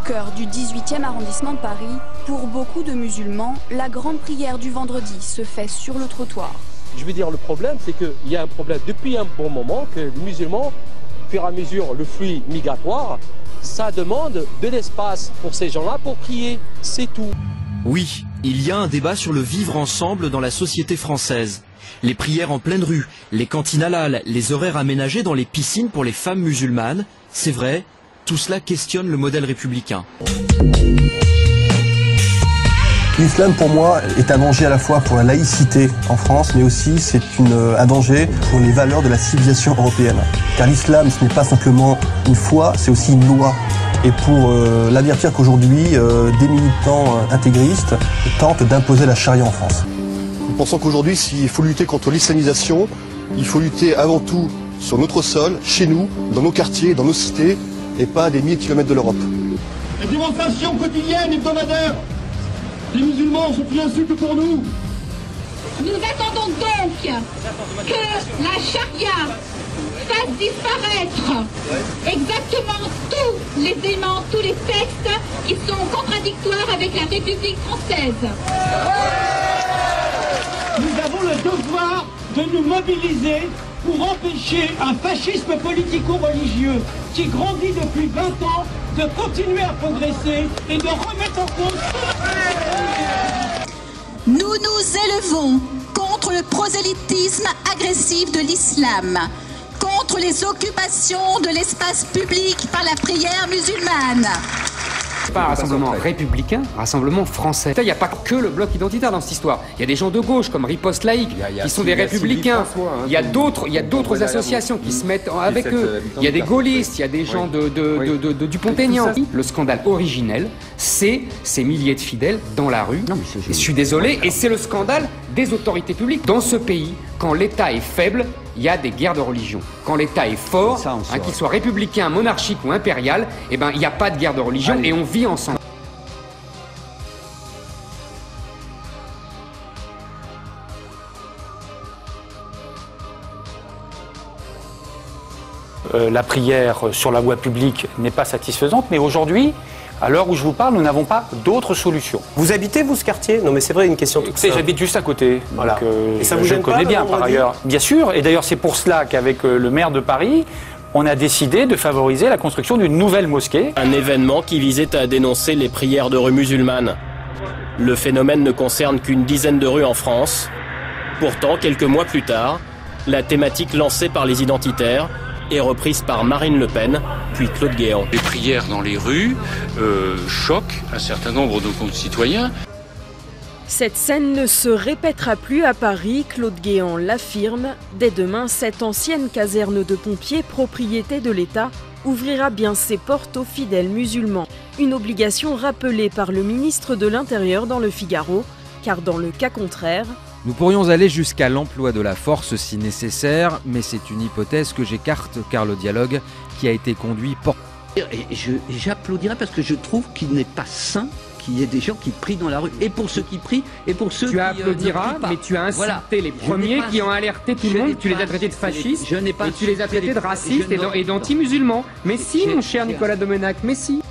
cœur du 18e arrondissement de Paris, pour beaucoup de musulmans, la grande prière du vendredi se fait sur le trottoir. Je veux dire, le problème, c'est qu'il y a un problème depuis un bon moment que les musulmans, au fur et à mesure le flux migratoire, ça demande de l'espace pour ces gens-là pour prier, c'est tout. Oui, il y a un débat sur le vivre ensemble dans la société française. Les prières en pleine rue, les cantines halal, les horaires aménagés dans les piscines pour les femmes musulmanes, c'est vrai, tout cela questionne le modèle républicain. L'islam, pour moi, est un danger à la fois pour la laïcité en France, mais aussi c'est un danger pour les valeurs de la civilisation européenne. Car l'islam, ce n'est pas simplement une foi, c'est aussi une loi. Et pour l'avertir qu'aujourd'hui, des militants intégristes tentent d'imposer la charia en France. Nous pensons qu'aujourd'hui, s'il faut lutter contre l'islamisation, il faut lutter avant tout sur notre sol, chez nous, dans nos quartiers, dans nos cités, et pas à des milliers de kilomètres de l'Europe. Les démonstrations quotidiennes, hebdomadaires, les musulmans sont une insulte pour nous. Nous attendons donc que la charia fasse disparaître exactement tous les éléments, tous les textes qui sont contradictoires avec la République française. Nous avons le devoir de nous mobiliser pour empêcher un fascisme politico-religieux qui grandit depuis 20 ans de continuer à progresser et de remettre en cause. Nous nous élevons contre le prosélytisme agressif de l'islam, contre les occupations de l'espace public par la prière musulmane. Pas un rassemblement républicain, un rassemblement français. Il n'y a pas que le bloc identitaire dans cette histoire. Il y a des gens de gauche comme Riposte Laïque qui sont des républicains. Il y a d'autres associations qui se mettent avec eux. Il y a des gaullistes, il y a des gens de Dupont-Aignan. Le scandale originel, c'est ces milliers de fidèles dans la rue. Je suis désolé, et c'est le scandale des autorités publiques. Dans ce pays, quand l'État est faible, il y a des guerres de religion. Quand l'État est fort, qu'il soit républicain, monarchique ou impérial, eh ben, il n'y a pas de guerre de religion et on vit ensemble. La prière sur la voie publique n'est pas satisfaisante, mais aujourd'hui, à l'heure où je vous parle, nous n'avons pas d'autre solution. Vous habitez, vous, ce quartier? Non, mais c'est vrai, une question toute simple. J'habite juste à côté. Voilà. Donc, et ça vous gêne pas, connais bien, par ailleurs. Bien sûr, et d'ailleurs, c'est pour cela qu'avec le maire de Paris, on a décidé de favoriser la construction d'une nouvelle mosquée. Un événement qui visait à dénoncer les prières de rue musulmanes. Le phénomène ne concerne qu'une dizaine de rues en France. Pourtant, quelques mois plus tard, la thématique lancée par les identitaires est reprise par Marine Le Pen, puis Claude Guéant. Les prières dans les rues choquent un certain nombre de nos concitoyens. Cette scène ne se répétera plus à Paris, Claude Guéant l'affirme. Dès demain, cette ancienne caserne de pompiers, propriété de l'État, ouvrira bien ses portes aux fidèles musulmans. Une obligation rappelée par le ministre de l'Intérieur dans le Figaro, car dans le cas contraire, nous pourrions aller jusqu'à l'emploi de la force si nécessaire, mais c'est une hypothèse que j'écarte car le dialogue qui a été conduit porte. J'applaudirais parce que je trouve qu'il n'est pas sain qu'il y ait des gens qui prient dans la rue. Et pour ceux qui prient, et pour ceux qui Tu applaudiras, mais tu as insulté les premiers qui ont alerté tout le monde. Tu les as traités de fascistes, et tu les as traités de racistes et d'anti-musulmans. Mais si, mon cher Nicolas Domenac, mais si.